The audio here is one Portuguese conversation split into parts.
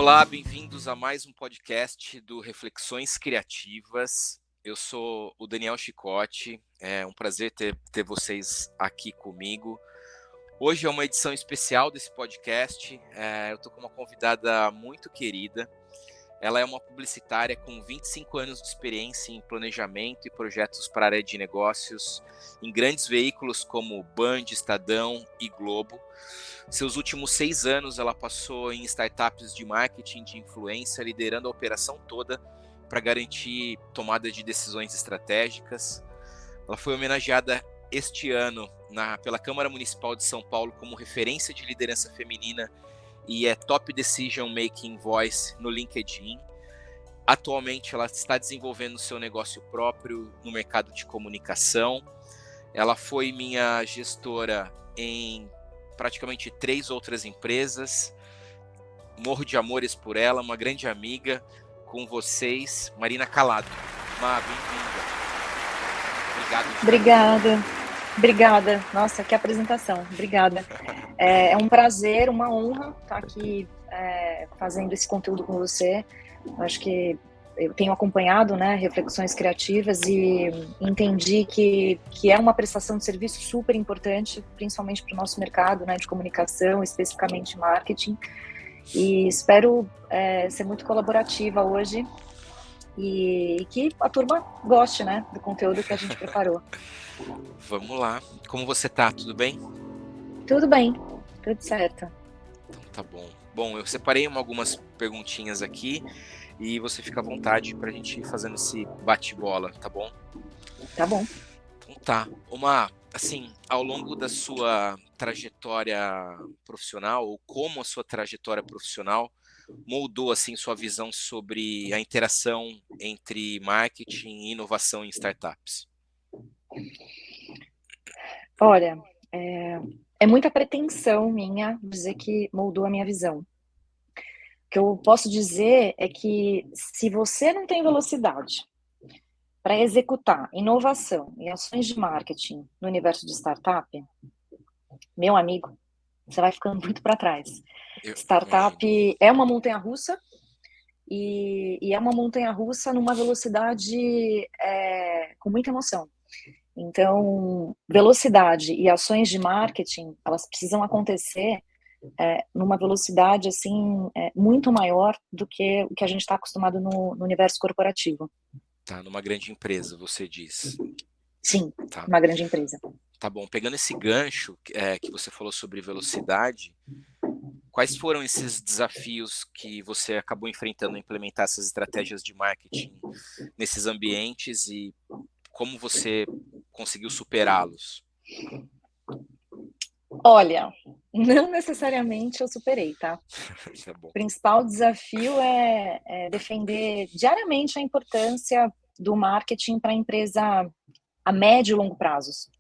Olá, bem-vindos a mais um podcast do Reflexões Criativas. Eu sou o Daniel Chicote, é um prazer ter vocês aqui comigo. Hoje é uma edição especial desse podcast, eu estou com uma convidada muito querida. Ela é uma publicitária com 25 anos de experiência em planejamento e projetos para a área de negócios em grandes veículos como Band, Estadão e Globo. Seus últimos 6 anos ela passou em startups de marketing de influência, liderando a operação toda para garantir tomada de decisões estratégicas. Ela foi homenageada este ano pela Câmara Municipal de São Paulo como referência de liderança feminina e é Top Decision Making Voice no LinkedIn. Atualmente ela está desenvolvendo seu negócio próprio no mercado de comunicação. Ela foi minha gestora em praticamente 3 outras empresas. Morro de amores por ela, uma grande amiga. Com vocês, Marina Calado. Má, bem-vinda. Obrigado. Obrigada. Nossa, que apresentação. Obrigada. É um prazer, uma honra estar aqui fazendo esse conteúdo com você. Acho que eu tenho acompanhado, reflexões criativas e entendi que é uma prestação de serviço super importante, principalmente para o nosso mercado, de comunicação, especificamente marketing. E espero ser muito colaborativa hoje e que a turma goste, do conteúdo que a gente preparou. Vamos lá. Como você tá? Tudo bem? Tudo bem, tudo certo. Então tá bom. Bom, eu separei algumas perguntinhas aqui e você fica à vontade pra gente ir fazendo esse bate-bola, tá bom? Tá bom. Então tá. Assim, ao longo da sua trajetória profissional, ou como a sua trajetória profissional moldou assim sua visão sobre a interação entre marketing e inovação em startups? Olha, é muita pretensão minha dizer que moldou a minha visão. O que eu posso dizer é que se você não tem velocidade para executar inovação e ações de marketing no universo de startup, meu amigo, você vai ficando muito para trás. Startup é uma montanha-russa e é uma montanha-russa numa velocidade com muita emoção. Então, velocidade e ações de marketing, elas precisam acontecer numa velocidade assim muito maior do que o que a gente está acostumado no universo corporativo. Tá, numa grande empresa, você diz. Sim, tá. Uma grande empresa. Tá bom, pegando esse gancho que você falou sobre velocidade, quais foram esses desafios que você acabou enfrentando ao implementar essas estratégias de marketing nesses ambientes e como você conseguiu superá-los? Olha, não necessariamente eu superei, tá? Tá bom. O principal desafio é defender diariamente a importância do marketing para a empresa a médio e longo prazos.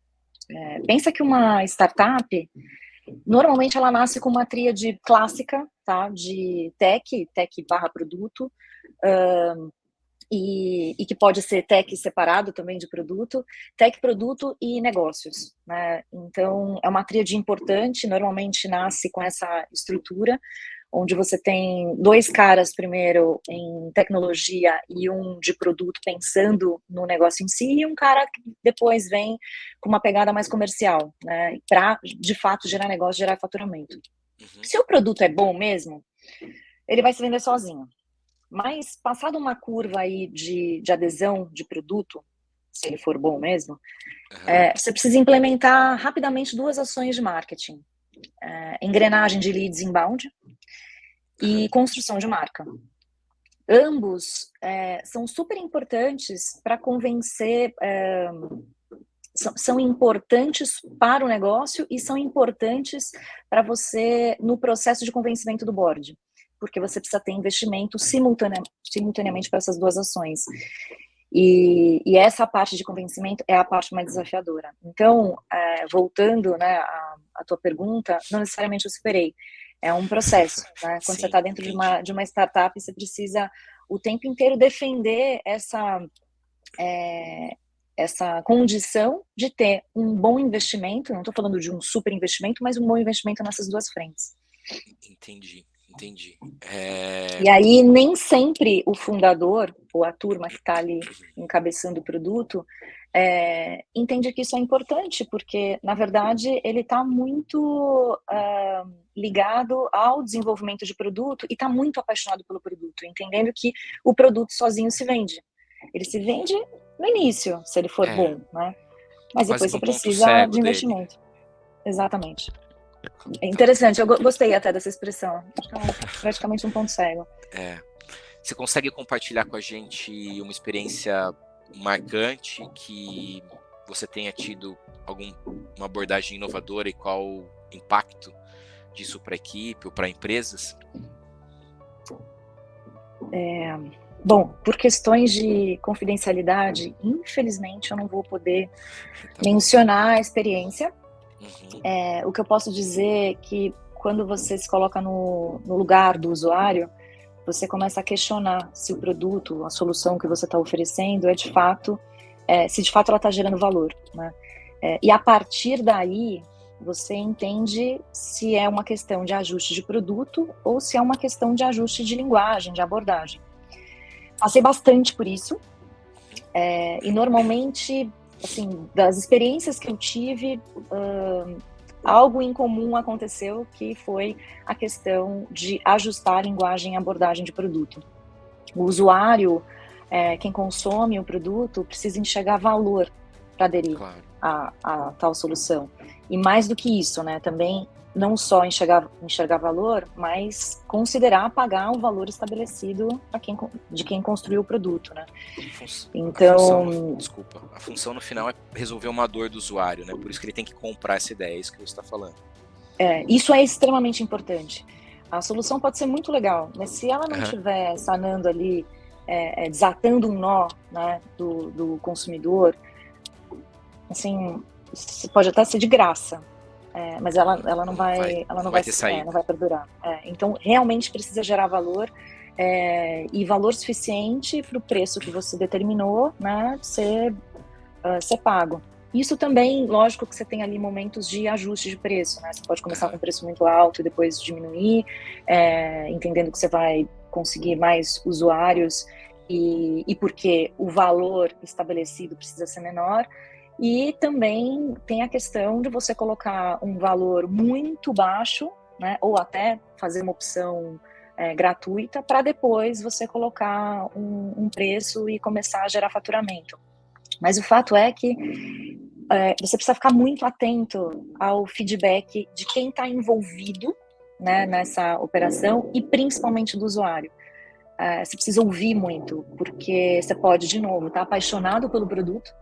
Pensa que uma startup, normalmente ela nasce com uma tríade clássica, tá? De tech barra produto, e que pode ser tech separado também de produto, tech, produto e negócios, né? Então, é uma tríade importante, normalmente nasce com essa estrutura, onde você tem 2 caras primeiro em tecnologia e um de produto pensando no negócio em si, e um cara que depois vem com uma pegada mais comercial, né? Para, de fato, gerar negócio, gerar faturamento. Uhum. Se o produto é bom mesmo, ele vai se vender sozinho. Mas, passado uma curva aí de adesão de produto, se ele for bom mesmo, você precisa implementar rapidamente 2 ações de marketing. Engrenagem de leads inbound e construção de marca. Ambos são super importantes para convencer, são importantes para o negócio e são importantes para você no processo de convencimento do board, porque você precisa ter investimento simultaneamente para essas 2 ações. E essa parte de convencimento é a parte mais desafiadora. Então, voltando à tua pergunta, não necessariamente eu superei. É um processo, né? Quando você está dentro de uma startup, você precisa o tempo inteiro defender essa condição de ter um bom investimento, não estou falando de um super investimento, mas um bom investimento nessas 2 frentes. Entendi. entendi. E aí, nem sempre o fundador, ou a turma que está ali encabeçando o produto, entende que isso é importante, porque, na verdade, ele está muito ligado ao desenvolvimento de produto e está muito apaixonado pelo produto, entendendo que o produto sozinho se vende. Ele se vende no início, se ele for bom, né? Mas Quase depois que você um ponto precisa cego de dele. investimento. Exatamente. É interessante, eu gostei até dessa expressão. Acho que é praticamente um ponto cego. Você consegue compartilhar com a gente uma experiência marcante que você tenha tido uma abordagem inovadora e qual o impacto disso para a equipe ou para empresas? Bom, por questões de confidencialidade, infelizmente eu não vou poder mencionar a experiência. O que eu posso dizer é que quando você se coloca no lugar do usuário, você começa a questionar se o produto, a solução que você está oferecendo é de fato, se de fato ela está gerando valor, né? E a partir daí, você entende se é uma questão de ajuste de produto ou se é uma questão de ajuste de linguagem, de abordagem. Passei bastante por isso, e normalmente, assim, das experiências que eu tive, algo em comum aconteceu, que foi a questão de ajustar a linguagem e abordagem de produto. O usuário, quem consome o produto, precisa enxergar valor para aderir a tal solução. E mais do que isso, né, também não só enxergar valor, mas considerar pagar o valor estabelecido de quem construiu o produto, né? Então, a função no final é resolver uma dor do usuário, né? Por isso que ele tem que comprar essa ideia, é isso que você está falando. Isso é extremamente importante. A solução pode ser muito legal, mas se ela não estiver sanando ali, desatando um nó, né, do consumidor, assim, pode até ser de graça, mas ela não vai perdurar. Então, realmente precisa gerar valor, e valor suficiente para o preço que você determinou, né, ser pago. Isso também, lógico que você tem ali momentos de ajuste de preço, né? Você pode começar com um preço muito alto e depois diminuir, entendendo que você vai conseguir mais usuários e porque o valor estabelecido precisa ser menor. E também tem a questão de você colocar um valor muito baixo, né? Ou até fazer uma opção gratuita para depois você colocar um preço e começar a gerar faturamento. Mas o fato é que você precisa ficar muito atento ao feedback de quem está envolvido, né, nessa operação e principalmente do usuário. Você precisa ouvir muito, porque você pode, de novo, estar apaixonado pelo produto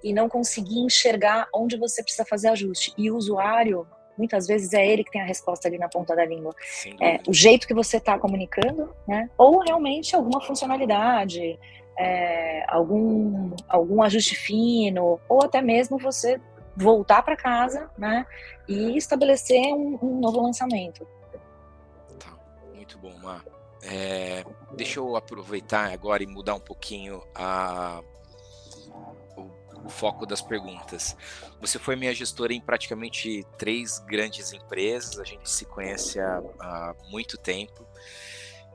e não conseguir enxergar onde você precisa fazer ajuste. E o usuário, muitas vezes, é ele que tem a resposta ali na ponta da língua. O jeito que você está comunicando, né, ou realmente alguma funcionalidade, algum ajuste fino, ou até mesmo você voltar para casa, né, e estabelecer um novo lançamento. Tá, muito bom, Má. Deixa eu aproveitar agora e mudar um pouquinho o foco das perguntas. Você foi minha gestora em praticamente 3 grandes empresas, a gente se conhece há muito tempo.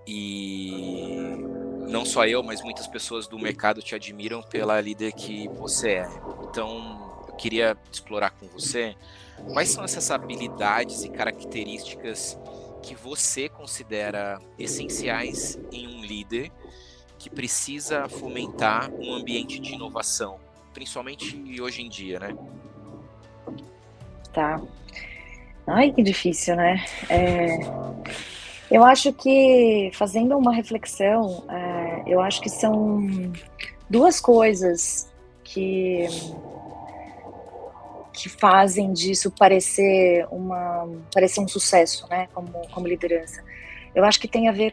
E não só eu, mas muitas pessoas do mercado te admiram pela líder que você é. Então, eu queria explorar com você quais são essas habilidades e características que você considera essenciais em um líder que precisa fomentar um ambiente de inovação, principalmente hoje em dia, né? Tá. Ai, que difícil, né? Eu acho que, fazendo uma reflexão, eu acho que são 2 coisas que fazem disso parecer um sucesso, né, como liderança. Eu acho que tem a ver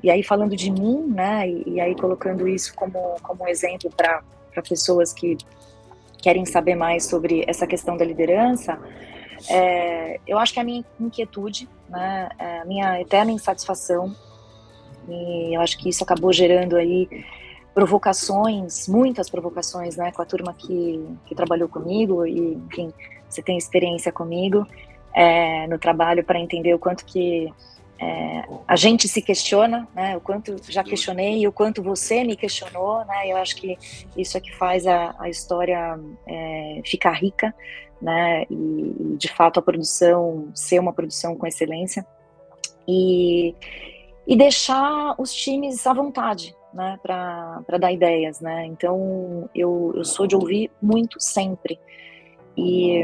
e aí falando de mim, né, e aí colocando isso como exemplo para pessoas que querem saber mais sobre essa questão da liderança, eu acho que a minha inquietude, né, a minha eterna insatisfação, e eu acho que isso acabou gerando aí muitas provocações, né, com a turma que trabalhou comigo, e, enfim, você tem experiência comigo no trabalho para entender o quanto que a gente se questiona, né? O quanto já questionei e o quanto você me questionou, né? Eu acho que isso é que faz a história ficar rica, né? E de fato a produção ser uma produção com excelência e deixar os times à vontade, né? Para dar ideias, né? Então eu sou de ouvir muito sempre. E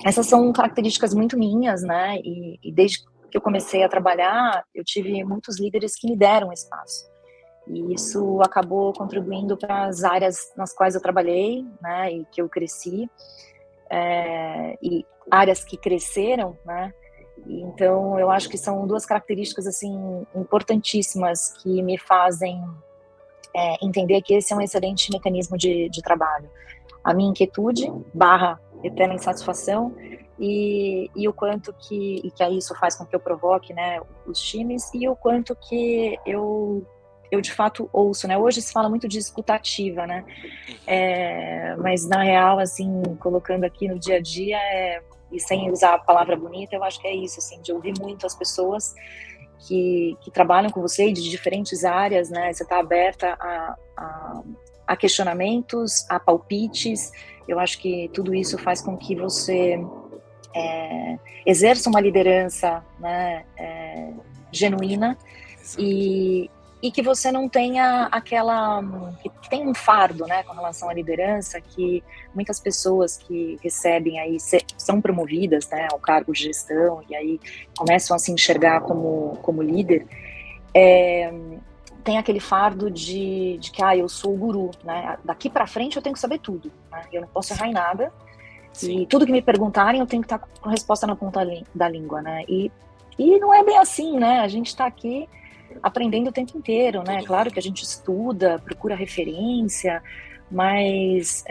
essas são características muito minhas, né? E desde que eu comecei a trabalhar, eu tive muitos líderes que me deram espaço. E isso acabou contribuindo para as áreas nas quais eu trabalhei, né? E que eu cresci. E áreas que cresceram, né? E então, eu acho que são duas características, assim, importantíssimas que me fazem entender que esse é um excelente mecanismo de trabalho. A minha inquietude / eterna insatisfação e o quanto que isso faz com que eu provoque, né, os times e o quanto que eu de fato ouço, né? Hoje se fala muito de escutativa, né? Mas na real, assim, colocando aqui no dia a dia e sem usar a palavra bonita, eu acho que é isso, assim, de ouvir muito as pessoas que trabalham com você de diferentes áreas, né? Você está aberta a questionamentos, a palpites. Eu acho que tudo isso faz com que você exerça uma liderança, né, genuína e que você não tenha que tem um fardo, né, com relação à liderança, que muitas pessoas que recebem aí são promovidas, né, ao cargo de gestão e aí começam a se enxergar como líder, tem aquele fardo de que eu sou o guru, né, daqui para frente eu tenho que saber tudo, né, eu não posso errar em nada. Sim. E tudo que me perguntarem eu tenho que estar com a resposta na ponta da língua, né, e não é bem assim, né, a gente está aqui aprendendo o tempo inteiro, né? Claro que a gente estuda, procura referência, mas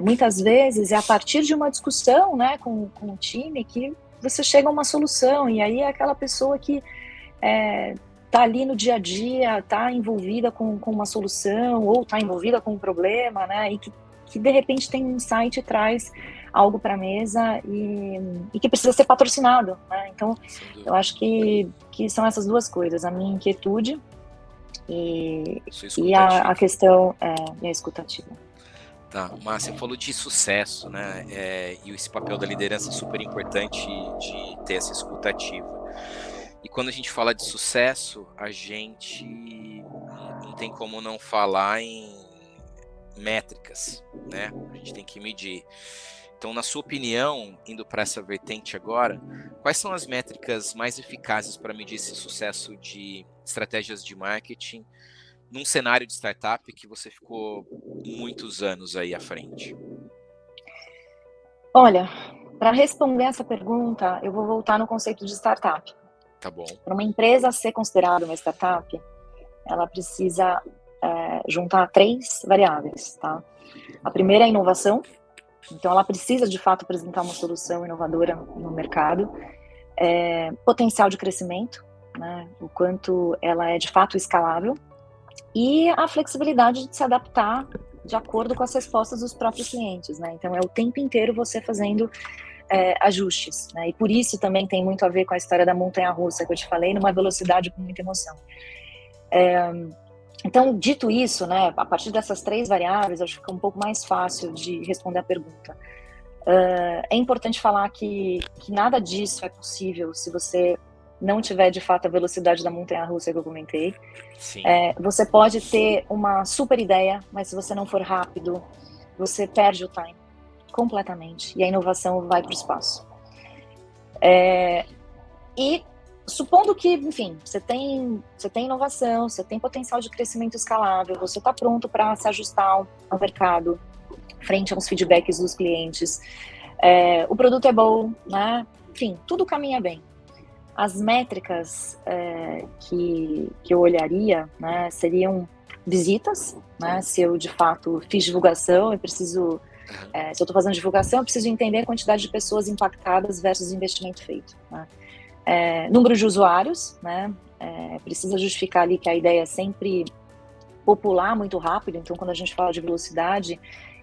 muitas vezes é a partir de uma discussão, né, com o time que você chega a uma solução, e aí é aquela pessoa que tá ali no dia a dia, tá envolvida com uma solução, ou tá envolvida com um problema, né, e que de repente tem um insight e traz algo para a mesa e que precisa ser patrocinado, né? Então, eu acho que são essas duas coisas, a minha inquietude e a questão é escutativa. Tá, Márcia, você falou de sucesso, né? E esse papel da liderança é super importante de ter essa escutativa. E quando a gente fala de sucesso, a gente não tem como não falar em métricas, né? A gente tem que medir. Então, na sua opinião, indo para essa vertente agora, quais são as métricas mais eficazes para medir esse sucesso de estratégias de marketing num cenário de startup que você ficou muitos anos aí à frente? Olha, para responder essa pergunta, eu vou voltar no conceito de startup. Tá bom. Para uma empresa ser considerada uma startup, ela precisa juntar 3 variáveis, tá? A primeira é a inovação. Então, ela precisa, de fato, apresentar uma solução inovadora no mercado. Potencial de crescimento, né? O quanto ela é, de fato, escalável. E a flexibilidade de se adaptar de acordo com as respostas dos próprios clientes, né? Então, é o tempo inteiro você fazendo ajustes, né? E por isso também tem muito a ver com a história da montanha-russa que eu te falei, numa velocidade com muita emoção. Então, dito isso, né, a partir dessas 3 variáveis, acho que fica um pouco mais fácil de responder a pergunta. É importante falar que nada disso é possível se você não tiver, de fato, a velocidade da montanha-russa que eu comentei. Sim. Você pode ter uma super ideia, mas se você não for rápido, você perde o time completamente e a inovação vai para o espaço. E supondo que, enfim, você tem inovação, você tem potencial de crescimento escalável, você está pronto para se ajustar ao mercado, frente aos feedbacks dos clientes, o produto é bom, né? Enfim, tudo caminha bem. As métricas que eu olharia, né, seriam visitas, né? Se eu de fato fiz divulgação, eu preciso, se eu estou fazendo divulgação, eu preciso entender a quantidade de pessoas impactadas versus investimento feito, né? Número de usuários, né? Precisa justificar ali que a ideia é sempre popular muito rápido, então quando a gente fala de velocidade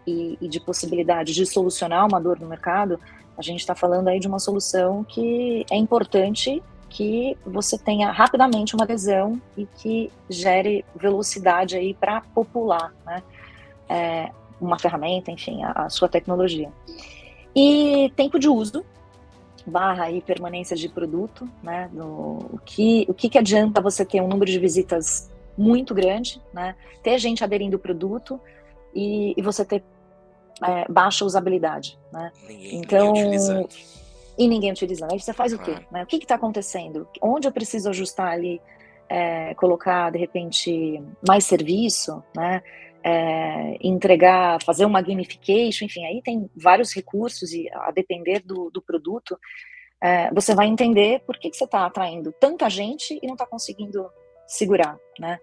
e de possibilidade de solucionar uma dor no mercado, a gente está falando aí de uma solução que é importante que você tenha rapidamente uma adesão e que gere velocidade aí para popular, né? Uma ferramenta, enfim, a sua tecnologia. E tempo de uso, barra aí permanência de produto, né? O que adianta você ter um número de visitas muito grande, né? Ter gente aderindo ao produto e você ter baixa usabilidade, né? Ninguém utilizando. E ninguém utilizando. Aí você faz o quê? Claro. Né? O que está acontecendo? Onde eu preciso ajustar ali, colocar, de repente, mais serviço, né? Entregar, fazer uma gamification, enfim, aí tem vários recursos e a depender do produto, você vai entender por que você está atraindo tanta gente e não está conseguindo segurar, né?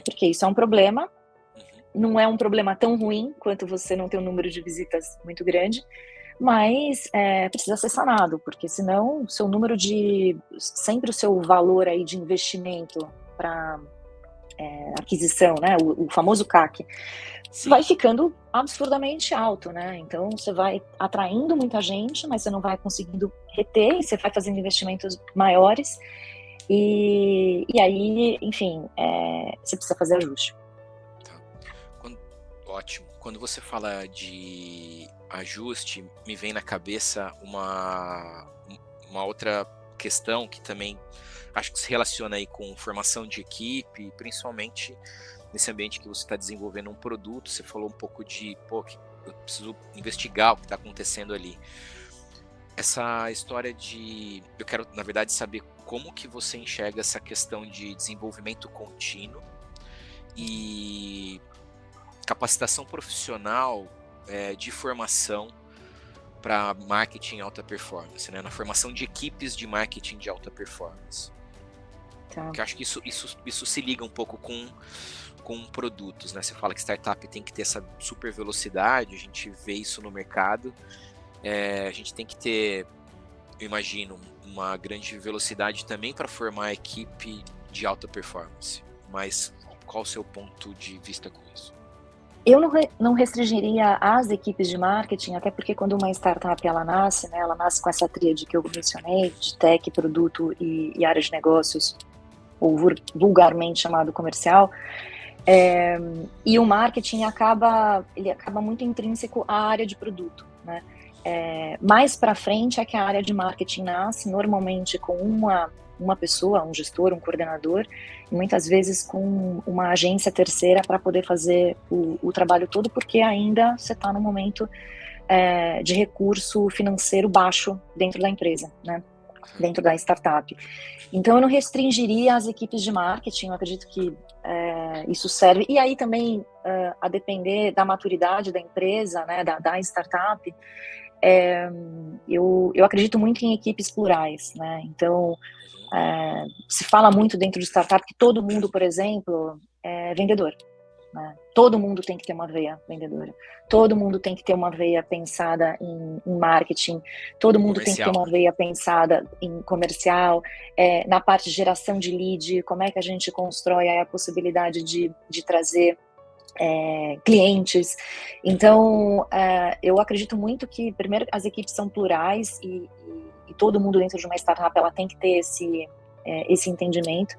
Porque isso é um problema, não é um problema tão ruim quanto você não ter um número de visitas muito grande, mas precisa ser sanado, porque senão o seu número sempre o seu valor aí de investimento para aquisição, né, o famoso CAC, Sim. vai ficando absurdamente alto, né? Então você vai atraindo muita gente, mas você não vai conseguindo reter, e você vai fazendo investimentos maiores, e aí, enfim, você precisa fazer ajuste. Ótimo. Quando você fala de ajuste, me vem na cabeça uma outra questão que também acho que se relaciona aí com formação de equipe, principalmente nesse ambiente que você está desenvolvendo um produto. Você falou um pouco de, eu preciso investigar o que está acontecendo ali. Essa história eu quero, na verdade, saber como que você enxerga essa questão de desenvolvimento contínuo e capacitação profissional de formação para marketing alta performance, né? Na formação de equipes de marketing de alta performance. Tá. Porque eu acho que isso se liga um pouco com produtos, né? Você fala que startup tem que ter essa super velocidade, a gente vê isso no mercado, a gente tem que ter, eu imagino, uma grande velocidade também para formar a equipe de alta performance. Mas qual o seu ponto de vista com isso? Eu não restringiria as equipes de marketing, até porque quando uma startup ela nasce, né, ela nasce com essa tríade que eu mencionei, de tech, produto e área de negócios, ou vulgarmente chamado comercial, e o marketing acaba muito intrínseco à área de produto, né? Mais para frente é que a área de marketing nasce, normalmente com uma pessoa, um gestor, um coordenador, e muitas vezes com uma agência terceira para poder fazer o trabalho todo, porque ainda você está no momento de recurso financeiro baixo dentro da empresa, né? Dentro da startup. Então eu não restringiria as equipes de marketing, eu acredito que isso serve, e aí também a depender da maturidade da empresa, né, da startup, eu acredito muito em equipes plurais, né? Então se fala muito dentro de startup que todo mundo, por exemplo, é vendedor, né? Todo mundo tem que ter uma veia vendedora, todo mundo tem que ter uma veia pensada em marketing, todo mundo tem que ter uma veia pensada em comercial, na parte de geração de lead, como é que a gente constrói a possibilidade de trazer clientes. Então, eu acredito muito que, primeiro, as equipes são plurais e todo mundo dentro de uma startup ela tem que ter esse entendimento.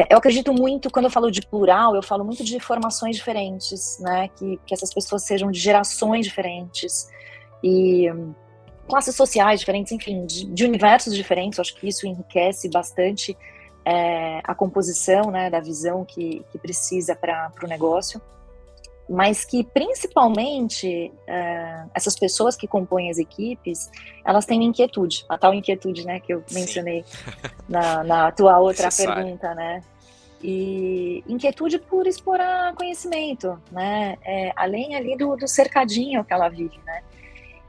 Eu acredito muito, quando eu falo de plural, eu falo muito de formações diferentes, né? Que essas pessoas sejam de gerações diferentes e classes sociais diferentes, enfim, de universos diferentes. Eu acho que isso enriquece bastante a composição, né, da visão que precisa para o negócio, mas que principalmente essas pessoas que compõem as equipes, elas têm inquietude, a tal inquietude, né, que eu mencionei na tua outra pergunta, né, e inquietude por explorar conhecimento, né, além ali do cercadinho que ela vive, né.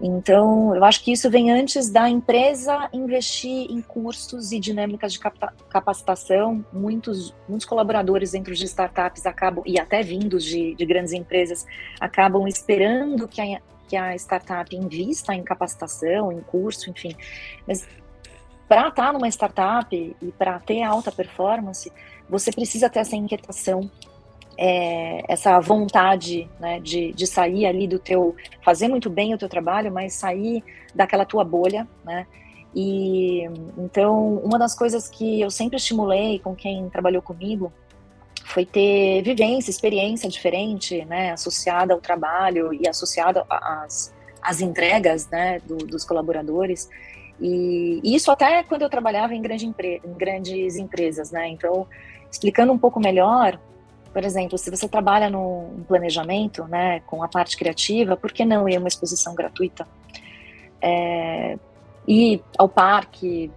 Então, eu acho que isso vem antes da empresa investir em cursos e dinâmicas de capacitação. Muitos colaboradores dentro de startups acabam, e até vindos de grandes empresas, acabam esperando que a startup invista em capacitação, em curso, enfim. Mas para estar numa startup e para ter alta performance, você precisa ter essa inquietação, essa vontade, né, de sair ali fazer muito bem o teu trabalho, mas sair daquela tua bolha, né, E então, uma das coisas que eu sempre estimulei com quem trabalhou comigo foi ter vivência, experiência diferente, né, associada ao trabalho e associada às entregas, né, dos colaboradores. E isso até quando eu trabalhava em grandes empresas, né? Então, explicando um pouco melhor, por exemplo, se você trabalha num planejamento, né, com a parte criativa, por que não ir a uma exposição gratuita? Ir ao parque,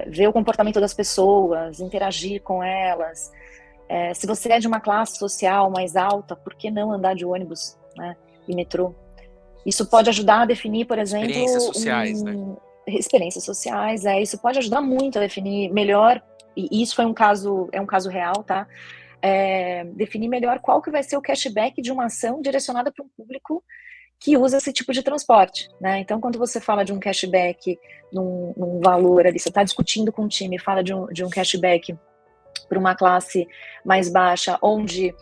ver o comportamento das pessoas, interagir com elas. Se você é de uma classe social mais alta, por que não andar de ônibus, né, e metrô? Isso pode ajudar a definir, por exemplo... Experiências sociais, né? Experiências sociais, isso pode ajudar muito a definir melhor, e isso é um caso real, tá? Definir melhor qual que vai ser o cashback de uma ação direcionada para um público que usa esse tipo de transporte, né? Então, quando você fala de um cashback num valor ali, você está discutindo com o time, fala de um cashback para uma classe mais baixa, onde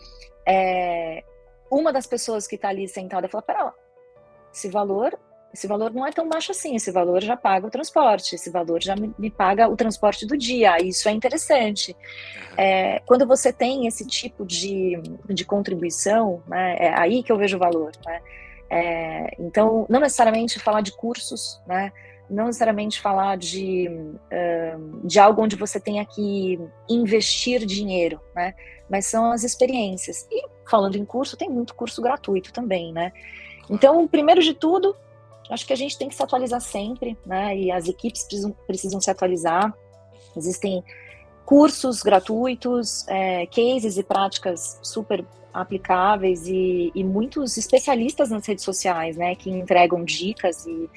uma das pessoas que está ali sentada fala, pera lá, esse valor não é tão baixo assim, esse valor já paga o transporte, esse valor já me paga o transporte do dia, isso é interessante. Quando você tem esse tipo de contribuição, né, é aí que eu vejo o valor, né? Então, não necessariamente falar de cursos, né, não necessariamente falar de algo onde você tenha que investir dinheiro, né, mas são as experiências. E falando em curso, tem muito curso gratuito também, né? Então, primeiro de tudo, acho que a gente tem que se atualizar sempre, né? E as equipes precisam se atualizar. Existem cursos gratuitos, cases e práticas super aplicáveis e muitos especialistas nas redes sociais, né? Que entregam dicas e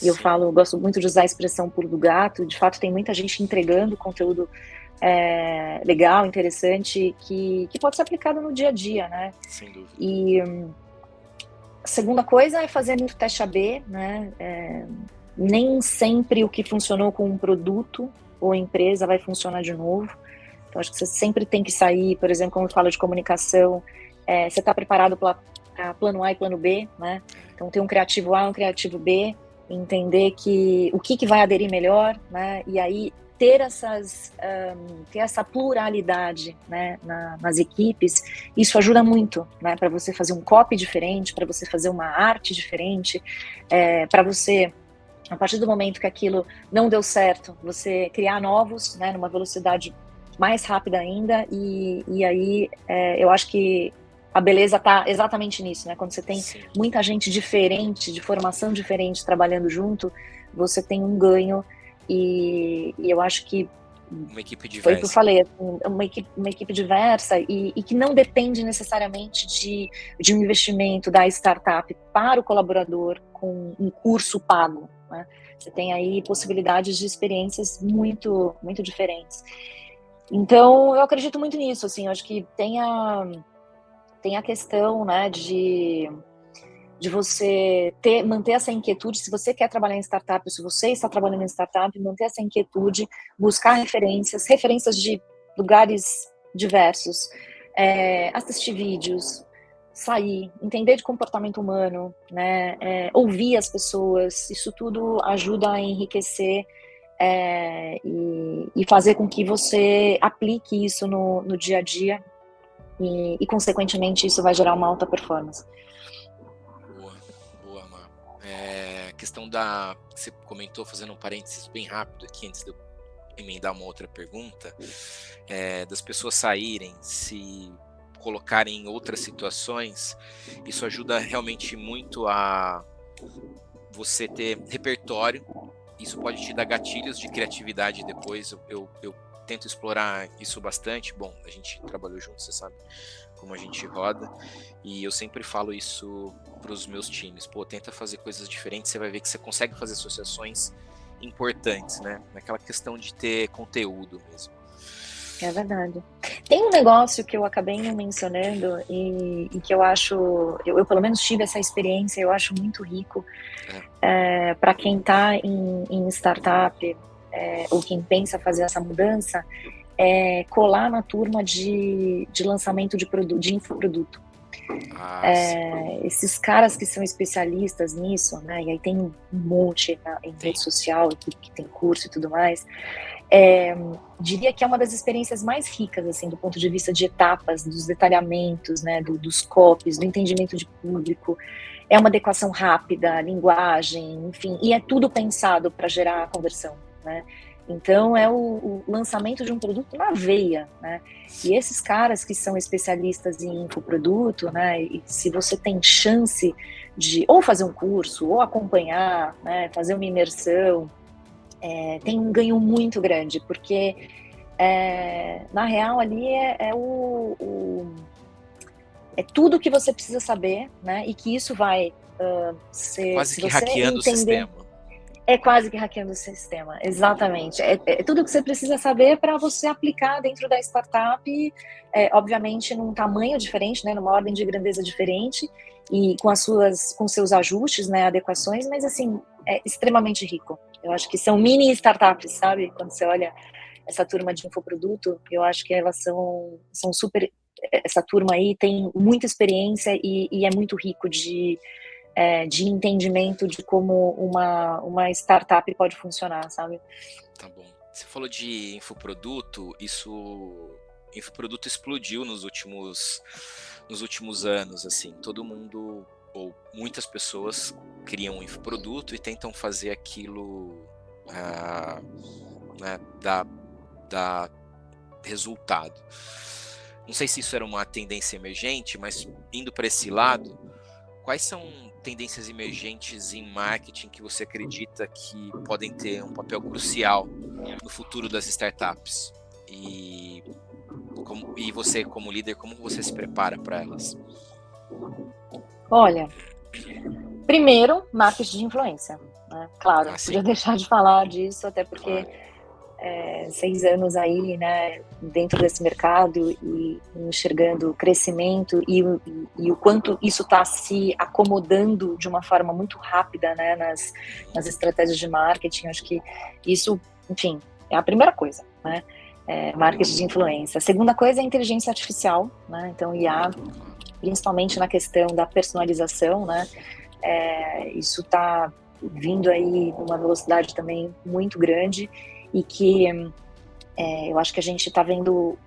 eu gosto muito de usar a expressão pulo do gato. De fato, tem muita gente entregando conteúdo legal, interessante, que pode ser aplicado no dia a dia, né? Sem dúvida. E a segunda coisa é fazer muito teste AB, né? Nem sempre o que funcionou com um produto ou empresa vai funcionar de novo. Então, acho que você sempre tem que sair, por exemplo, quando fala de comunicação, você está preparado para plano A e plano B, né? Então, tem um criativo A e um criativo B, entender o que vai aderir melhor, né? E aí, ter essa pluralidade, né, nas equipes, isso ajuda muito, né, para você fazer um copy diferente, para você fazer uma arte diferente, para você, a partir do momento que aquilo não deu certo, você criar novos, né, numa velocidade mais rápida ainda, e aí eu acho que a beleza está exatamente nisso, né, quando você tem muita gente diferente, de formação diferente, trabalhando junto, você tem um ganho. E eu acho que uma equipe diversa. Foi o que eu falei, uma equipe diversa e que não depende necessariamente de um investimento da startup para o colaborador com um curso pago, né? Você tem aí possibilidades de experiências muito, muito diferentes. Então, eu acredito muito nisso, assim, eu acho que tem a questão, né, de você manter essa inquietude, se você quer trabalhar em startup, se você está trabalhando em startup, manter essa inquietude, buscar referências de lugares diversos, assistir vídeos, sair, entender de comportamento humano, né, ouvir as pessoas, isso tudo ajuda a enriquecer e fazer com que você aplique isso no dia a dia e consequentemente, isso vai gerar uma alta performance. Questão da que você comentou, fazendo um parênteses bem rápido aqui antes de eu emendar uma outra pergunta, das pessoas saírem, se colocarem em outras situações, isso ajuda realmente muito a você ter repertório, isso pode te dar gatilhos de criatividade depois, eu tento explorar isso bastante. Bom, a gente trabalhou junto, você sabe como a gente roda, e eu sempre falo isso para os meus times, tenta fazer coisas diferentes, você vai ver que você consegue fazer associações importantes, né, naquela questão de ter conteúdo mesmo. É verdade. Tem um negócio que eu acabei mencionando e que eu acho, eu pelo menos tive essa experiência, eu acho muito rico para quem está em startup ou quem pensa fazer essa mudança, colar na turma de lançamento de infoproduto. Esses caras que são especialistas nisso, né? E aí tem um monte em rede social que tem curso e tudo mais. Diria que é uma das experiências mais ricas, assim, do ponto de vista de etapas, dos detalhamentos, né? Dos copies, do entendimento de público. É uma adequação rápida, linguagem, enfim, e é tudo pensado para gerar a conversão, né? Então, é o lançamento de um produto na veia, né? E esses caras que são especialistas em infoproduto, né? E se você tem chance de ou fazer um curso, ou acompanhar, né? Fazer uma imersão, tem um ganho muito grande, porque, na real, ali é tudo que você precisa saber, né? E que isso vai ser... Quase que hackeando o sistema. É quase que hackeando o sistema, exatamente. É tudo que você precisa saber para você aplicar dentro da startup, obviamente num tamanho diferente, né, numa ordem de grandeza diferente, e com seus ajustes, né, adequações, mas assim, é extremamente rico. Eu acho que são mini startups, sabe? Quando você olha essa turma de infoproduto, eu acho que elas são super... Essa turma aí tem muita experiência e é muito rico de entendimento de como uma startup pode funcionar, sabe? Tá bom. Você falou de infoproduto, infoproduto explodiu nos últimos anos, assim. Todo mundo, ou muitas pessoas, criam um infoproduto e tentam fazer aquilo né, dar resultado. Não sei se isso era uma tendência emergente, mas indo para esse lado, quais são tendências emergentes em marketing que você acredita que podem ter um papel crucial no futuro das startups? E você, como líder, como você se prepara para elas? Olha, primeiro, marketing de influência, né? Claro, não podia deixar de falar disso, até porque 6 anos aí, né, dentro desse mercado e enxergando o crescimento e o quanto isso está se acomodando de uma forma muito rápida, né, nas estratégias de marketing. Acho que isso, enfim, é a primeira coisa, né, marketing de influência. A segunda coisa é a inteligência artificial, né, então IA, principalmente na questão da personalização, né, isso está vindo aí numa velocidade também muito grande, e que eu acho que a gente está vendo,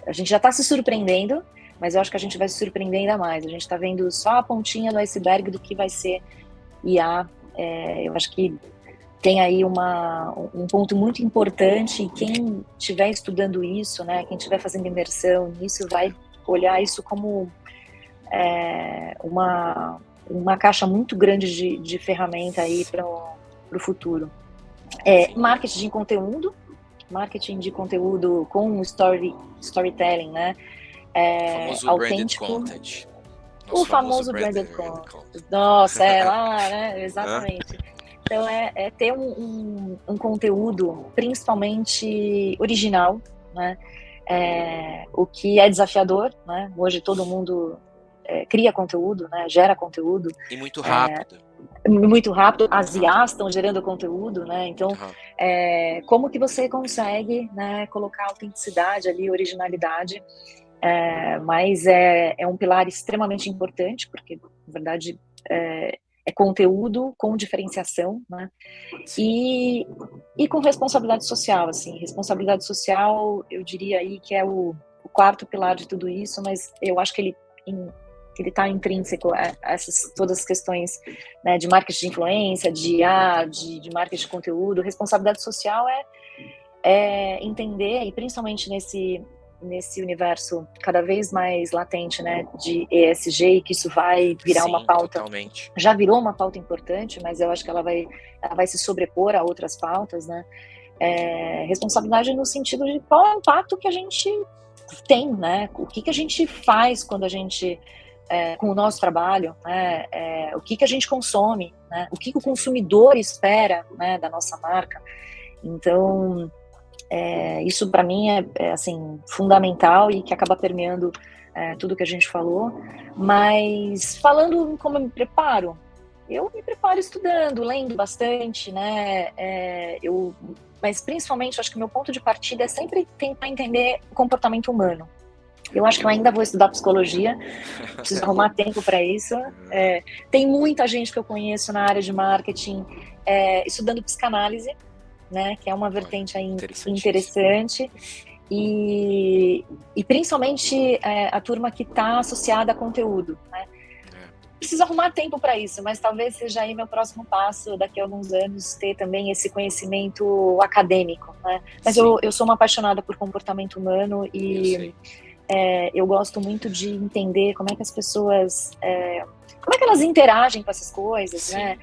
a gente já está se surpreendendo, mas eu acho que a gente vai se surpreender ainda mais. A gente está vendo só a pontinha do iceberg do que vai ser IA. Eu acho que tem aí um ponto muito importante, e quem estiver estudando isso, né, quem estiver fazendo imersão nisso, vai olhar isso como uma caixa muito grande de ferramenta aí para o futuro. Marketing de conteúdo com storytelling, né? O famoso autêntico. Branded content. O famoso branded content. Nossa, lá, né? Exatamente. Então, ter um conteúdo principalmente original, né? O que é desafiador, né? Hoje todo mundo cria conteúdo, né? Gera conteúdo. E muito rápido. Muito rápido, as IAs estão gerando conteúdo, né? Então, como que você consegue, né, colocar autenticidade ali, originalidade? Mas é um pilar extremamente importante, porque, na verdade, é conteúdo com diferenciação, né? E com responsabilidade social, assim. Responsabilidade social, eu diria aí que é o quarto pilar de tudo isso, mas eu acho que ele está intrínseco a todas as questões, né, de marketing de influência, de IA, de marketing de conteúdo. Responsabilidade social é entender, e principalmente nesse universo cada vez mais latente, né, de ESG, que isso vai virar uma pauta. Totalmente. Já virou uma pauta importante, mas eu acho que ela vai se sobrepor a outras pautas, né? Responsabilidade no sentido de qual é o impacto que a gente tem, né? O que a gente faz quando a gente com o nosso trabalho, né? O que a gente consome, né? O que o consumidor espera, né, da nossa marca. Então, isso para mim é assim, fundamental, e que acaba permeando tudo que a gente falou. Mas falando como eu me preparo estudando, lendo bastante, né? Mas principalmente, acho que o meu ponto de partida é sempre tentar entender o comportamento humano. Eu acho que eu ainda vou estudar psicologia, preciso arrumar tempo para isso. Tem muita gente que eu conheço na área de marketing estudando psicanálise, né, que é uma vertente aí interessante. E principalmente a turma que está associada a conteúdo, né? Preciso arrumar tempo para isso, mas talvez seja aí meu próximo passo, daqui a alguns anos, ter também esse conhecimento acadêmico, né? Mas eu sou uma apaixonada por comportamento humano e eu gosto muito de entender como é que as pessoas, como é que elas interagem com essas coisas, Sim. né?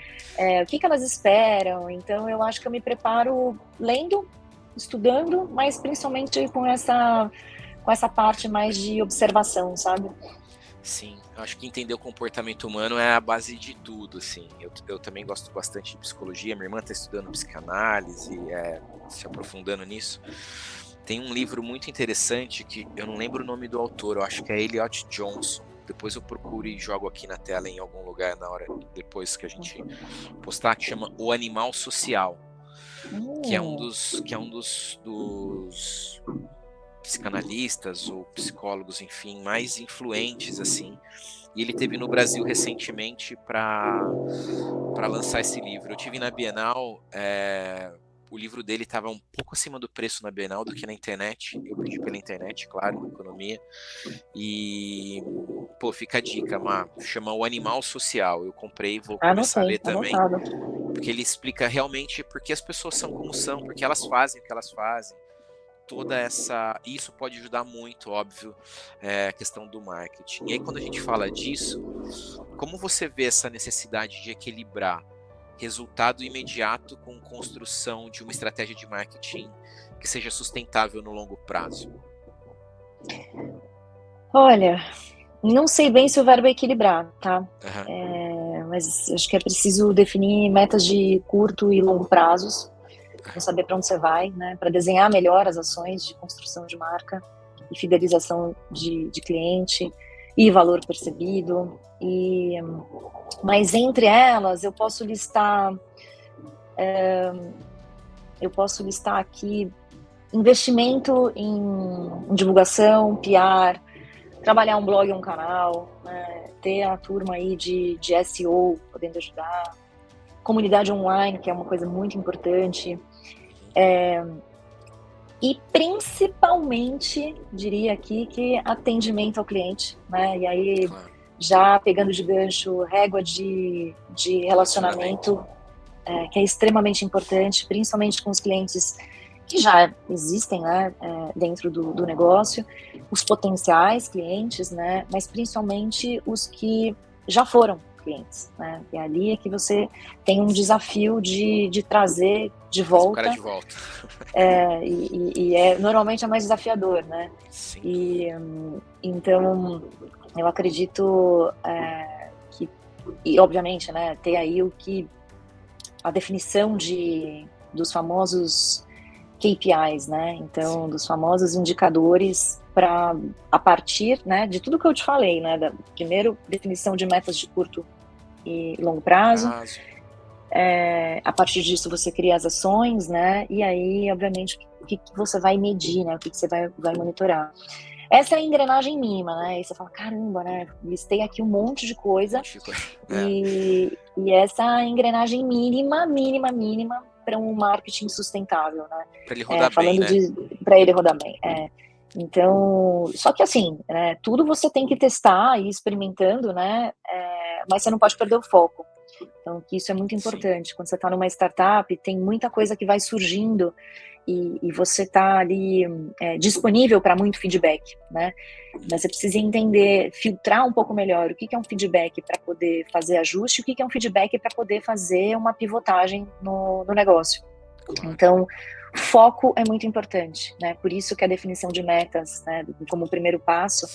O que elas esperam. Então eu acho que eu me preparo lendo, estudando, mas principalmente com essa parte mais de observação, sabe? Sim, eu acho que entender o comportamento humano é a base de tudo, assim. Eu também gosto bastante de psicologia, minha irmã está estudando psicanálise, se aprofundando nisso. Tem um livro muito interessante que eu não lembro o nome do autor, eu acho que é Elliot Johnson. Depois eu procuro e jogo aqui na tela em algum lugar na hora depois que a gente postar, que chama O Animal Social, que é um dos psicanalistas ou psicólogos, enfim, mais influentes, assim. E ele teve no Brasil recentemente para lançar esse livro. Eu tive na Bienal, o livro dele estava um pouco acima do preço na Bienal do que na internet. Eu pedi pela internet, claro, economia. E, pô, fica a dica, chama O Animal Social. Eu comprei e vou começar a ler também. Porque ele explica realmente por que as pessoas são como são, porque elas fazem o que elas fazem. Isso pode ajudar muito, óbvio, a questão do marketing. E aí, quando a gente fala disso, como você vê essa necessidade de equilibrar resultado imediato com construção de uma estratégia de marketing que seja sustentável no longo prazo? Olha, não sei bem se o verbo é equilibrar, tá? Mas acho que é preciso definir metas de curto e longo prazos, para saber para onde você vai, né? Para desenhar melhor as ações de construção de marca e fidelização de cliente e valor percebido. Mas entre elas eu posso listar aqui investimento em divulgação, PR, trabalhar um blog ou um canal, né? Ter a turma aí de SEO podendo ajudar, comunidade online, que é uma coisa muito importante, e principalmente, diria aqui, que atendimento ao cliente, né? E aí, já pegando de gancho, régua de relacionamento, que é extremamente importante, principalmente com os clientes que já existem, né, dentro do negócio, os potenciais clientes, né, mas principalmente os que já foram clientes, né, e ali é que você tem um desafio de trazer de volta. O cara de volta. Normalmente é mais desafiador, né? Sim. Então, eu acredito que, e obviamente, né, ter aí a definição dos famosos KPIs, né? Então, sim, dos famosos indicadores a partir, né, de tudo que eu te falei, né? Primeiro, definição de metas de curto e longo prazo. A partir disso, você cria as ações, né? E aí, obviamente, o que você vai medir, né? O que você vai monitorar. Essa é a engrenagem mínima, né? E você fala, caramba, né? Listei aqui um monte de coisa. E essa é a engrenagem mínima para um marketing sustentável, né? Para ele rodar bem, né? Para ele rodar bem, Então, só que assim, tudo você tem que testar e ir experimentando, né? Mas você não pode perder o foco. Então, que isso é muito importante. Sim. Quando você está numa startup, tem muita coisa que vai surgindo e você está ali disponível para muito feedback, né? Mas você precisa entender, filtrar um pouco melhor o que é um feedback para poder fazer ajuste e o que é um feedback para poder fazer uma pivotagem no negócio. Claro. Então, foco é muito importante, né? Por isso que a definição de metas, né, como primeiro passo,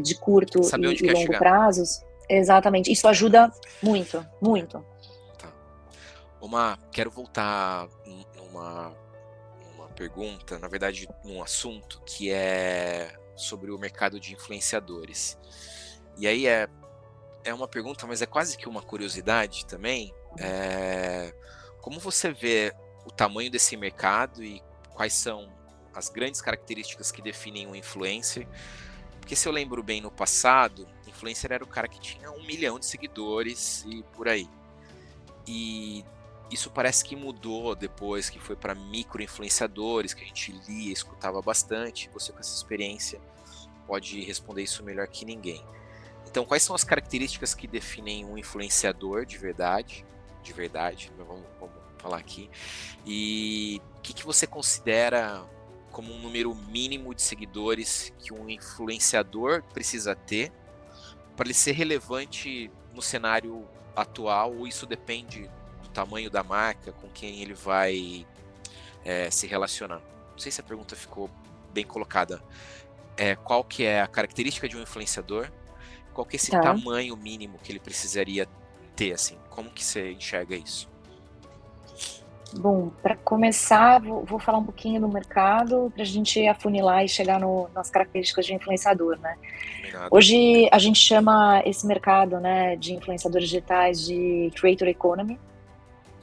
de curto e longo prazos, exatamente, isso ajuda muito, muito. Tá. Quero voltar numa pergunta, na verdade, num assunto que é sobre o mercado de influenciadores. E aí é uma pergunta, mas é quase que uma curiosidade também. Como você vê o tamanho desse mercado e quais são as grandes características que definem um influencer? Porque se eu lembro bem, no passado, influencer era o cara que tinha 1 milhão de seguidores e por aí. E isso parece que mudou depois que foi para micro-influenciadores, que a gente lia e escutava bastante. Você com essa experiência pode responder isso melhor que ninguém. Então, quais são as características que definem um influenciador de verdade? De verdade, vamos falar aqui. E o que você considera como um número mínimo de seguidores que um influenciador precisa ter para ele ser relevante no cenário atual, ou isso depende do tamanho da marca, com quem ele vai se relacionar? Não sei se a pergunta ficou bem colocada. Qual que é a característica de um influenciador? Qual que é esse tamanho mínimo que ele precisaria ter, assim? Como que você enxerga isso? Bom, para começar, vou falar um pouquinho do mercado para a gente afunilar e chegar nas características de influenciador, né? Hoje a gente chama esse mercado, né, de influenciadores digitais de Creator Economy.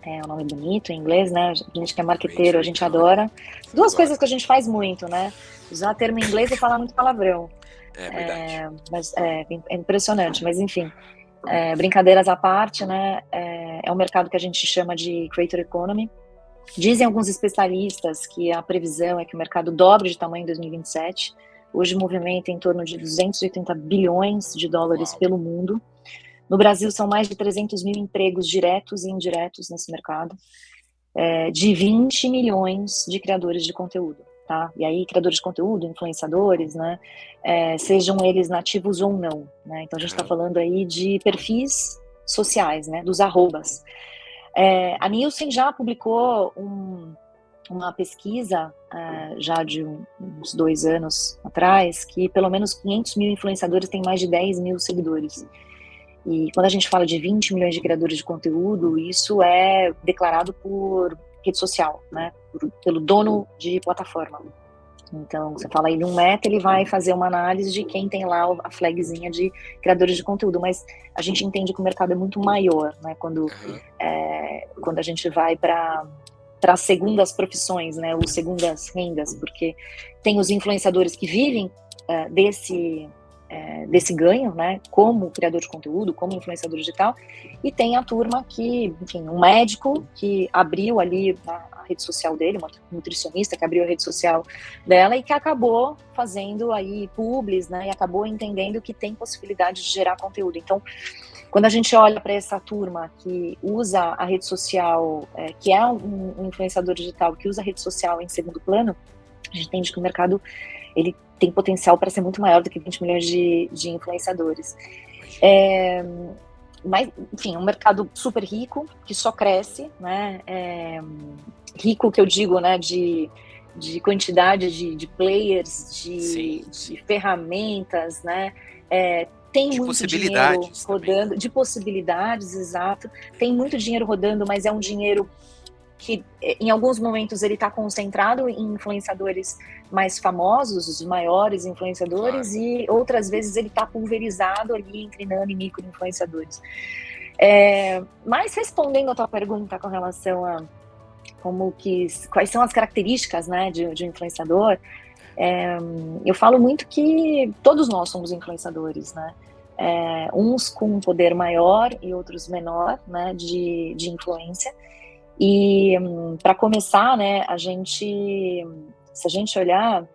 É um nome bonito em inglês, né? A gente que é marqueteiro, a gente adora. Duas coisas que a gente faz muito, né? Usar termo em inglês e falar muito palavrão. É verdade. Mas é impressionante, mas enfim. Brincadeiras à parte, né? É um mercado que a gente chama de Creator Economy. Dizem alguns especialistas que a previsão é que o mercado dobre de tamanho em 2027. Hoje movimenta em torno de 280 bilhões de dólares pelo mundo. No Brasil são mais de 300 mil empregos diretos e indiretos nesse mercado, de 20 milhões de criadores de conteúdo, tá? E aí criadores de conteúdo, influenciadores, né? Sejam eles nativos ou não, né? Então a gente está falando aí de perfis sociais, né? Dos arrobas. A Nielsen já publicou uma pesquisa já de uns 2 anos atrás, que pelo menos 500 mil influenciadores têm mais de 10 mil seguidores. E quando a gente fala de 20 milhões de criadores de conteúdo, isso é declarado por rede social, né? Pelo dono de plataforma. Então, você fala aí de um meta, ele vai fazer uma análise de quem tem lá a flagzinha de criadores de conteúdo, mas a gente entende que o mercado é muito maior, né? Quando a gente vai para as segundas profissões, né? Ou segundas rendas, porque tem os influenciadores que vivem desse ganho, né, como criador de conteúdo, como influenciador digital, e tem a turma que, enfim, um médico que abriu ali a rede social dele, uma nutricionista que abriu a rede social dela e que acabou fazendo aí publis, né, e acabou entendendo que tem possibilidade de gerar conteúdo. Então, quando a gente olha para essa turma que usa a rede social, que é um influenciador digital, que usa a rede social em segundo plano, a gente entende que o mercado, ele tem potencial para ser muito maior do que 20 milhões de influenciadores. Mas, enfim, é um mercado super rico, que só cresce, né? Rico, que eu digo, né, de quantidade de players, de ferramentas, né? Tem de muito dinheiro rodando, também. de possibilidades, exato. Tem muito dinheiro rodando, mas é um dinheiro que em alguns momentos ele está concentrado em influenciadores mais famosos, os maiores influenciadores, claro. E outras vezes ele está pulverizado ali entre nano e micro influenciadores. Mas respondendo a tua pergunta com relação a quais são as características, né, de um influenciador, eu falo muito que todos nós somos influenciadores, né? Uns com um poder maior e outros menor, né, de influência. E para começar, né, se a gente olhar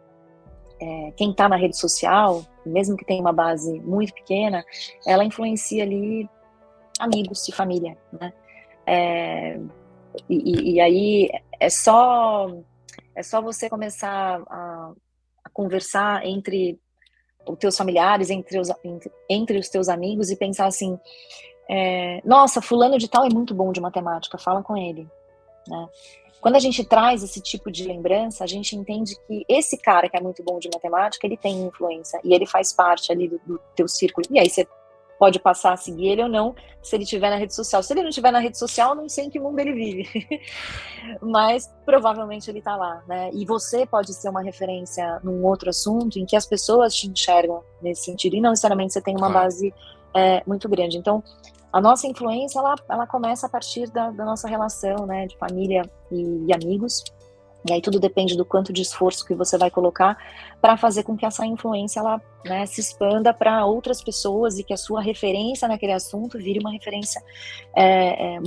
quem está na rede social, mesmo que tenha uma base muito pequena, ela influencia ali amigos e família, né? E aí é só você começar a conversar entre os teus familiares, entre os teus amigos e pensar assim, nossa, fulano de tal é muito bom de matemática, fala com ele, né? Quando a gente traz esse tipo de lembrança, a gente entende que esse cara que é muito bom de matemática, ele tem influência e ele faz parte ali do teu círculo. E aí você pode passar a seguir ele ou não, se ele estiver na rede social. Se ele não estiver na rede social, eu não sei em que mundo ele vive. Mas provavelmente ele está lá, né? E você pode ser uma referência num outro assunto em que as pessoas te enxergam nesse sentido e não necessariamente você tem uma base muito grande. Então, a nossa influência, ela começa a partir da nossa relação, né, de família e amigos. E aí tudo depende do quanto de esforço que você vai colocar para fazer com que essa influência ela, né, se expanda para outras pessoas e que a sua referência naquele assunto vire uma referência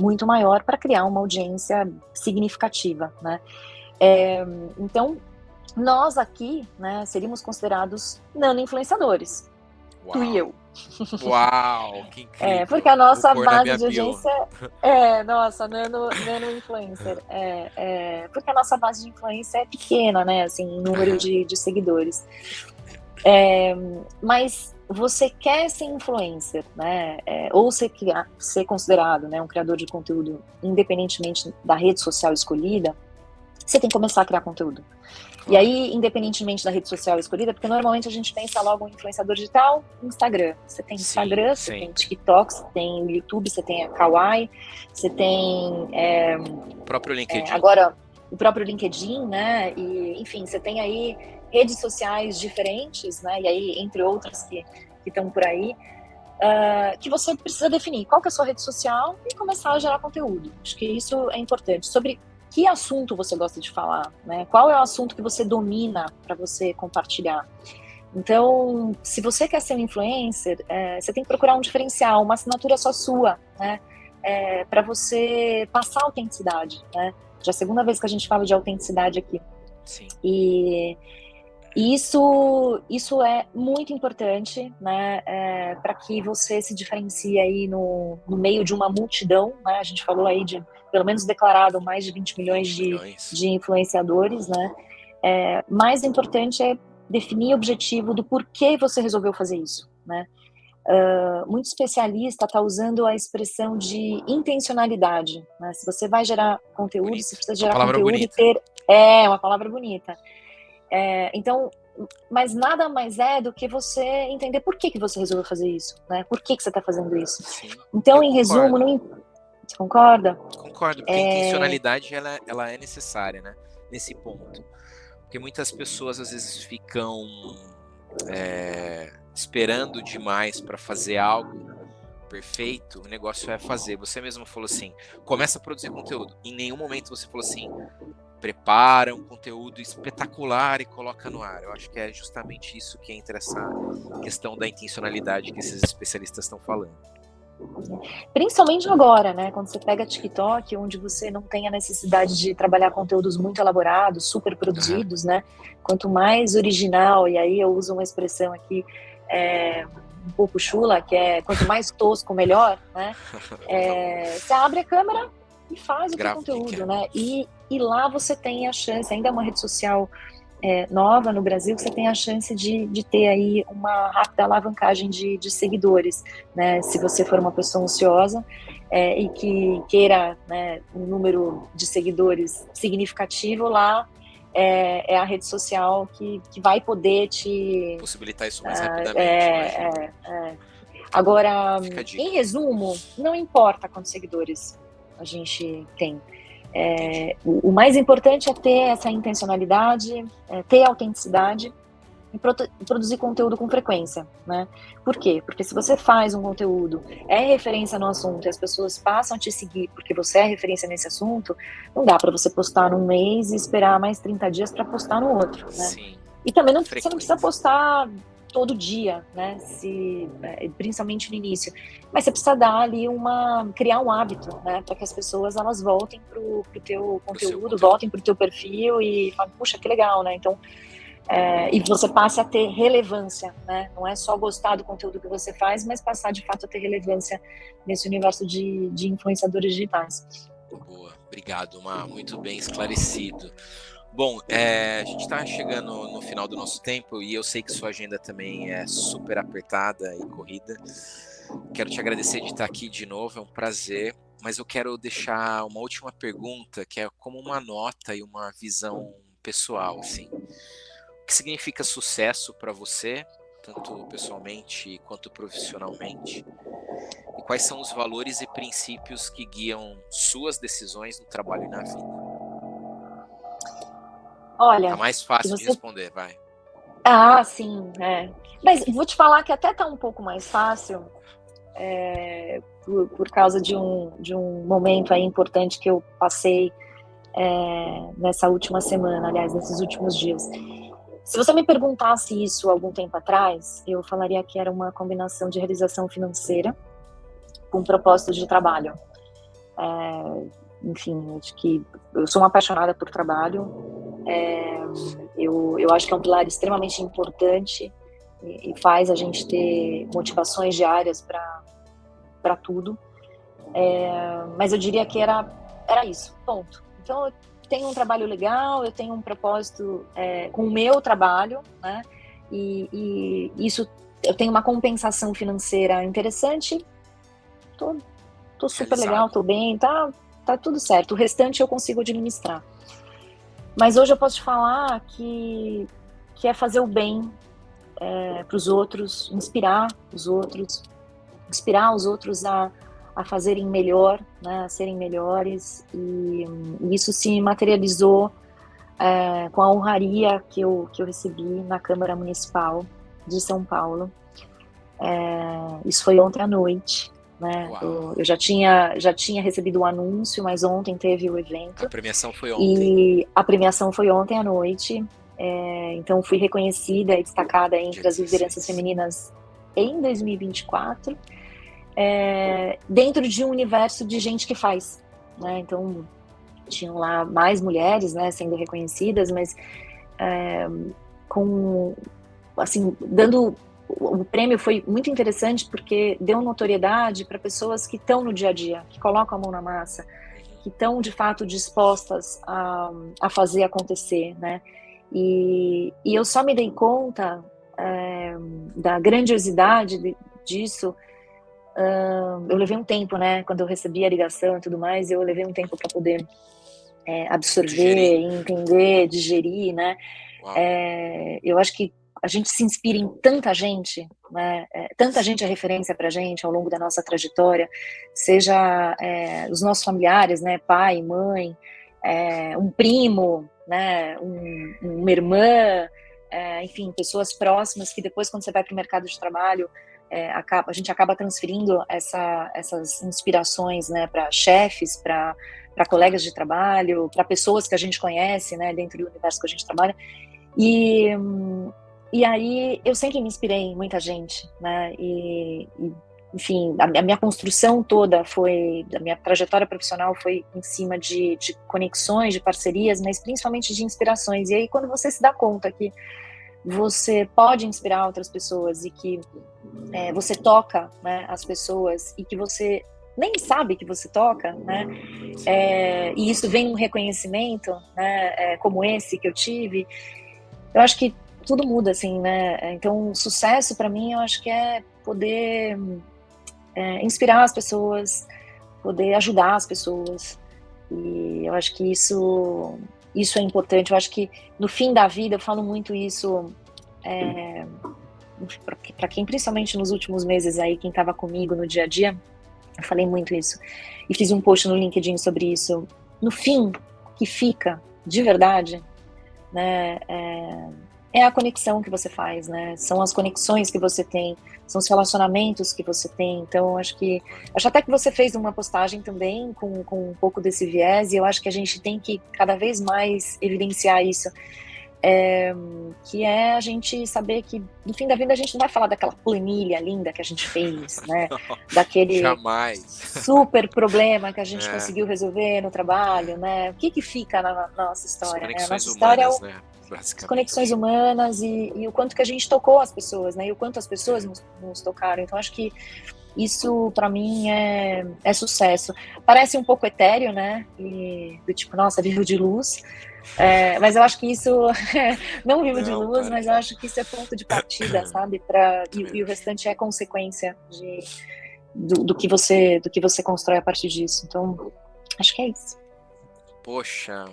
muito maior para criar uma audiência significativa, né? Então, nós aqui, né, seríamos considerados nano-influenciadores. Uau. Tu e eu. Uau, que incrível. Porque a nossa base de bio. audiência nano-influencer. Porque a nossa base de influência é pequena, né, assim, em número de seguidores. Mas você quer ser influencer, né, ou ser considerado, né, um criador de conteúdo, independentemente da rede social escolhida, você tem que começar a criar conteúdo. E aí, independentemente da rede social escolhida, porque normalmente a gente pensa logo em influenciador digital, Instagram. Você tem Instagram, você tem TikTok, você tem o YouTube, você tem a Kawaii, você tem... o próprio LinkedIn. Agora, o próprio LinkedIn, né? E, enfim, você tem aí redes sociais diferentes, né? E aí, entre outras que estão por aí, que você precisa definir qual que é a sua rede social e começar a gerar conteúdo. Acho que isso é importante. Sobre que assunto você gosta de falar, né? Qual é o assunto que você domina para você compartilhar? Então, se você quer ser um influencer, você tem que procurar um diferencial, uma assinatura só sua, né? Para você passar autenticidade, né? Já é a segunda vez que a gente fala de autenticidade aqui. Sim. E isso é muito importante, né? Para que você se diferencie aí no meio de uma multidão, né? A gente falou aí de pelo menos declarado mais de 20 milhões de influenciadores, né? Mais importante é definir o objetivo do porquê você resolveu fazer isso, né? Muito especialista está usando a expressão de intencionalidade, né? Se você vai gerar conteúdo, bonito. você precisa gerar conteúdo bonita. e ter... uma palavra bonita. Então, mas nada mais do que você entender por que você resolveu fazer isso, né? Por que você está fazendo isso. Sim, então, em resumo, você concorda? Concordo, porque a intencionalidade ela é necessária, né? Nesse ponto. Porque muitas pessoas às vezes ficam esperando demais para fazer algo perfeito. O negócio é fazer. Você mesmo falou assim, começa a produzir conteúdo. Em nenhum momento você falou assim, prepara um conteúdo espetacular e coloca no ar. Eu acho que é justamente isso que entra essa questão da intencionalidade que esses especialistas estão falando. Principalmente agora, né? Quando você pega TikTok, onde você não tem a necessidade de trabalhar conteúdos muito elaborados, super produzidos, né? Quanto mais original, e aí eu uso uma expressão aqui um pouco chula, que é quanto mais tosco, melhor, né? Você abre a câmera e faz o teu conteúdo, né? E lá você tem a chance, ainda é uma rede social nova no Brasil, que você tem a chance de ter aí uma rápida alavancagem de seguidores, né? Se você for uma pessoa ansiosa e que queira, né, um número de seguidores significativo, lá é a rede social que vai poder te... possibilitar isso mais rapidamente. Agora, em resumo, não importa quantos seguidores a gente tem. O mais importante é ter essa intencionalidade, ter autenticidade e produzir conteúdo com frequência, né? Por quê? Porque se você faz um conteúdo, é referência no assunto e as pessoas passam a te seguir porque você é referência nesse assunto, não dá para você postar num mês e esperar mais 30 dias para postar no outro, né? Sim. E também você não precisa postar todo dia, né? Principalmente no início. Mas você precisa dar ali criar um hábito, né? Para que as pessoas elas voltem pro teu conteúdo, voltem pro teu perfil e falem, puxa, que legal, né? Então, e você passe a ter relevância, né? Não é só gostar do conteúdo que você faz, mas passar de fato a ter relevância nesse universo de influenciadores digitais. Boa, obrigado, muito bem esclarecido. Bom, a gente está chegando no final do nosso tempo e eu sei que sua agenda também é super apertada e corrida. Quero te agradecer de estar aqui de novo, é um prazer, mas eu quero deixar uma última pergunta, que é como uma nota e uma visão pessoal, assim. O que significa sucesso para você, tanto pessoalmente quanto profissionalmente? E quais são os valores e princípios que guiam suas decisões no trabalho e na vida? Olha, tá mais fácil de responder, vai. Sim, Mas vou te falar que até tá um pouco mais fácil por causa de um momento aí importante que eu passei nessa última semana, aliás, nesses últimos dias. Se você me perguntasse isso algum tempo atrás, eu falaria que era uma combinação de realização financeira com propósito de trabalho. Enfim, acho que eu sou uma apaixonada por trabalho. Eu acho que é um pilar extremamente importante e faz a gente ter motivações diárias para tudo. Mas eu diria que era isso, ponto. Então, eu tenho um trabalho legal, eu tenho um propósito com o meu trabalho, né? E isso, eu tenho uma compensação financeira interessante. Tô super legal, tô bem, tá tudo certo. O restante eu consigo administrar. Mas hoje eu posso te falar que é fazer o bem para os outros, inspirar os outros a fazerem melhor, né, a serem melhores, e isso se materializou com a honraria que eu recebi na Câmara Municipal de São Paulo. Isso foi ontem à noite, né? Eu já tinha recebido o anúncio, mas ontem teve o evento. A premiação foi ontem. E a premiação foi ontem à noite. Então fui reconhecida e destacada entre as lideranças femininas em 2024. Dentro de um universo de gente que faz, né? Então tinham lá mais mulheres, né, sendo reconhecidas, mas dando o prêmio foi muito interessante porque deu notoriedade para pessoas que estão no dia a dia, que colocam a mão na massa, que estão de fato dispostas a fazer acontecer, né? E eu só me dei conta da grandiosidade disso. Eu levei um tempo, né? Quando eu recebi a ligação e tudo mais, eu levei um tempo para poder absorver, entender, digerir, né? Eu acho que a gente se inspira em tanta gente, né? Tanta gente é referência para a gente ao longo da nossa trajetória, seja os nossos familiares, né? Pai, mãe, um primo, né? Uma irmã, enfim, pessoas próximas que depois, quando você vai para o mercado de trabalho, a gente acaba transferindo essas inspirações, né, para chefes, para colegas de trabalho, para pessoas que a gente conhece, né, dentro do universo que a gente trabalha. E aí eu sempre me inspirei em muita gente, né, enfim, a minha construção toda a minha trajetória profissional foi em cima de conexões, de parcerias, mas principalmente de inspirações. E aí quando você se dá conta que você pode inspirar outras pessoas e que você toca, né, as pessoas e que você nem sabe que você toca, né, e isso vem um reconhecimento, né, como esse que eu tive, eu acho que tudo muda, assim, né. Então, sucesso para mim, eu acho que é poder inspirar as pessoas, poder ajudar as pessoas, e eu acho que isso é importante. Eu acho que no fim da vida, eu falo muito isso para quem, principalmente nos últimos meses aí, quem estava comigo no dia a dia, eu falei muito isso. E fiz um post no LinkedIn sobre isso. No fim, que fica, de verdade, né, é a conexão que você faz, né? São as conexões que você tem, são os relacionamentos que você tem. Então, acho até que você fez uma postagem também com um pouco desse viés, e eu acho que a gente tem que cada vez mais evidenciar isso. Que é a gente saber que no fim da vida a gente não vai falar daquela planilha linda que a gente fez, né? Daquele super problema que a gente conseguiu resolver no trabalho, né? O que fica na nossa história? As conexões né? A nossa história humanas, né? As conexões humanas e o quanto que a gente tocou as pessoas, né? E o quanto as pessoas nos tocaram. Então acho que isso para mim é sucesso. Parece um pouco etéreo, né? E do tipo, nossa, vivo de luz. Mas eu acho que isso não vivo de luz, mas eu acho que isso é ponto de partida, sabe? E o restante é consequência do que você constrói a partir disso. Então, acho que é isso. Poxa,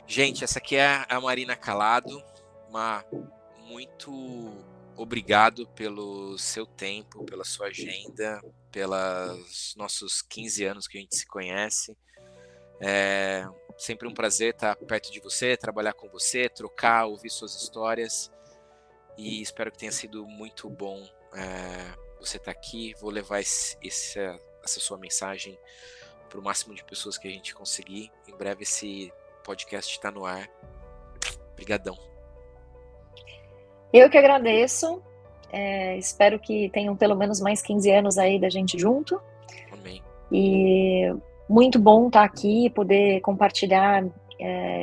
gente, essa aqui é a Marina Calado. Muito obrigado pelo seu tempo, pela sua agenda, pelos nossos 15 anos que a gente se conhece. Sempre um prazer estar perto de você, trabalhar com você, trocar, ouvir suas histórias, e espero que tenha sido muito bom você estar aqui. Vou levar essa sua mensagem para o máximo de pessoas que a gente conseguir. Em breve esse podcast está no ar. Obrigadão. Eu que agradeço. Espero que tenham pelo menos mais 15 anos aí da gente junto. Amém. E muito bom estar aqui, poder compartilhar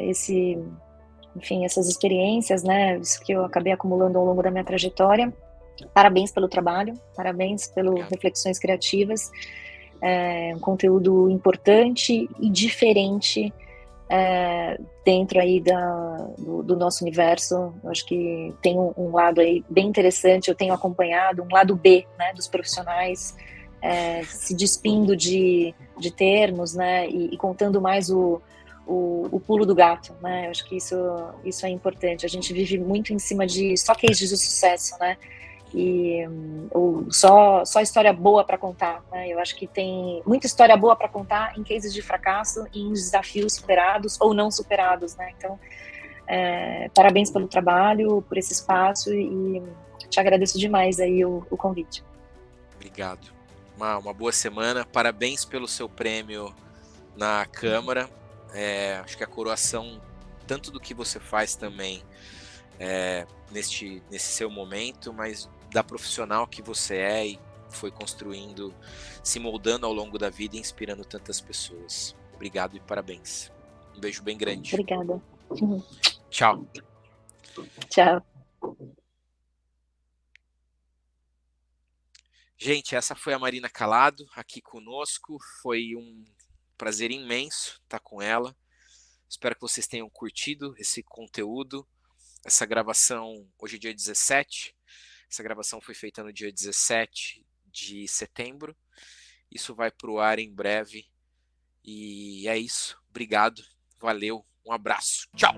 essas experiências, né? Isso que eu acabei acumulando ao longo da minha trajetória. Parabéns pelo trabalho, parabéns pelo Obrigado. Reflexões Criativas. Um conteúdo importante e diferente dentro aí do nosso universo. Eu acho que tem um lado aí bem interessante, eu tenho acompanhado, um lado B, né, dos profissionais, se despindo de termos, né, e contando mais o pulo do gato, né. Eu acho que isso é importante. A gente vive muito em cima de só cases de sucesso, né, e só história boa para contar, né? Eu acho que tem muita história boa para contar em cases de fracasso e em desafios superados ou não superados, né? Então, parabéns pelo trabalho, por esse espaço, e te agradeço demais aí o convite. Obrigado. Uma boa semana. Parabéns pelo seu prêmio na Câmara. Acho que a coroação, tanto do que você faz também nesse seu momento, mas da profissional que você é e foi construindo, se moldando ao longo da vida e inspirando tantas pessoas. Obrigado e parabéns. Um beijo bem grande. Obrigada. Tchau. Tchau. Gente, essa foi a Marina Calado aqui conosco. Foi um prazer imenso estar com ela. Espero que vocês tenham curtido esse conteúdo. Essa gravação, hoje é dia 17. Essa gravação foi feita no dia 17 de setembro. Isso vai para o ar em breve. E é isso. Obrigado. Valeu. Um abraço. Tchau.